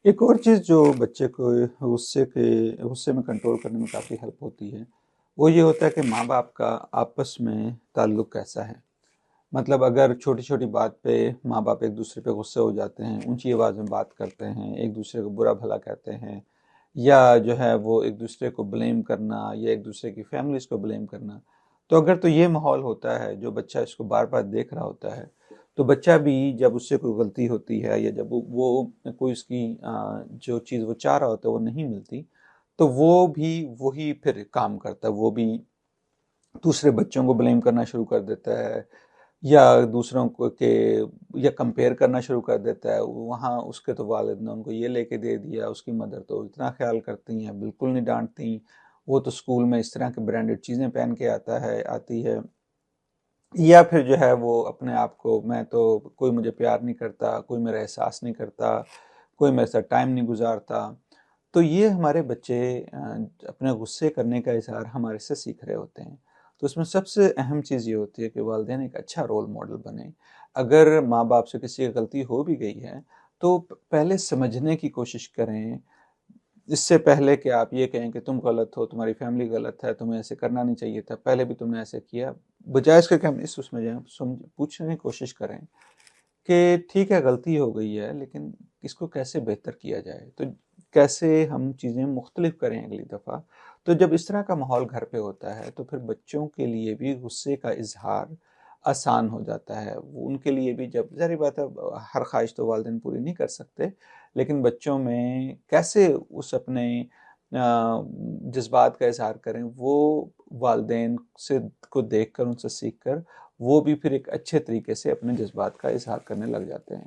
एक और चीज़ जो बच्चे को गुस्से में कंट्रोल करने में काफ़ी हेल्प होती है, वो ये होता है कि माँ बाप का आपस में ताल्लुक़ कैसा है। मतलब अगर छोटी छोटी बात पे माँ बाप एक दूसरे पे गुस्से हो जाते हैं, ऊंची आवाज़ में बात करते हैं, एक दूसरे को बुरा भला कहते हैं, या जो है वो एक दूसरे को ब्लेम करना या एक दूसरे की फैमिलीज़ को ब्लेम करना, तो अगर तो ये माहौल होता है, जो बच्चा इसको बार बार देख रहा होता है, तो बच्चा भी जब उससे कोई गलती होती है या जब वो कोई उसकी जो चीज़ वो चाह रहा होता है वो नहीं मिलती, तो वो भी वही फिर काम करता है। वो भी दूसरे बच्चों को ब्लेम करना शुरू कर देता है, या दूसरों को के या कंपेयर करना शुरू कर देता है। वहाँ उसके तो वालिद ने उनको ये लेके दे दिया, उसकी मदर तो इतना ख्याल करती हैं, बिल्कुल नहीं डांटती, वो तो स्कूल में इस तरह के ब्रांडेड चीज़ें पहन के आती है। या फिर जो है वो अपने आप को, मैं तो, कोई मुझे प्यार नहीं करता, कोई मेरा एहसास नहीं करता, कोई मेरे साथ टाइम नहीं गुजारता। तो ये हमारे बच्चे अपने गुस्से करने का इज़हार हमारे से सीख रहे होते हैं। तो उसमें सबसे अहम चीज़ ये होती है कि वालिदैन एक अच्छा रोल मॉडल बने। अगर माँ बाप से किसी की गलती हो भी गई है, तो पहले समझने की कोशिश करें, इससे पहले कि आप ये कहें कि तुम गलत हो, तुम्हारी फैमिली गलत है, तुम्हें ऐसे करना नहीं चाहिए था, पहले भी तुमने ऐसे किया। बजाय इसके कि हम इस उसमें जाएं, पूछने की कोशिश करें कि ठीक है गलती हो गई है, लेकिन इसको कैसे बेहतर किया जाए, तो कैसे हम चीज़ें मुख्तलिफ करें अगली दफ़ा। तो जब इस तरह का माहौल घर पे होता है, तो फिर बच्चों के लिए भी गुस्से का इजहार आसान हो जाता है। वो उनके लिए भी, जब ज़ाहिर बात है हर ख्वाहिश तो वालिदैन पूरी नहीं कर सकते, लेकिन बच्चों में कैसे उस अपने जज्बात का इजहार करें, वो वालिदैन से को देख कर, उनसे सीख कर, वो भी फिर एक अच्छे तरीके से अपने जज्बात का इजहार करने लग जाते हैं।